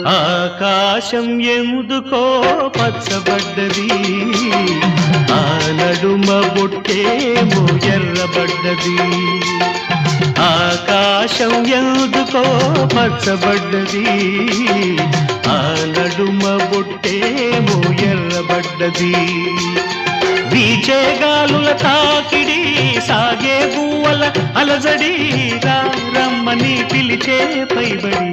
ఆకాశం ఎందుకో పచ్చబడ్డది, ఆ నడుమ బొట్టేమో ఎర్రబడ్డది. ఆకాశం ఎందుకో పచ్చబడ్డది, ఆ నడుమ బొట్టేమో ఎర్రబడ్డది. వీచే గాలుల తాకిడి, సాగే గువ్వల అలజడి, రమ్మని పిలిచే పైబడి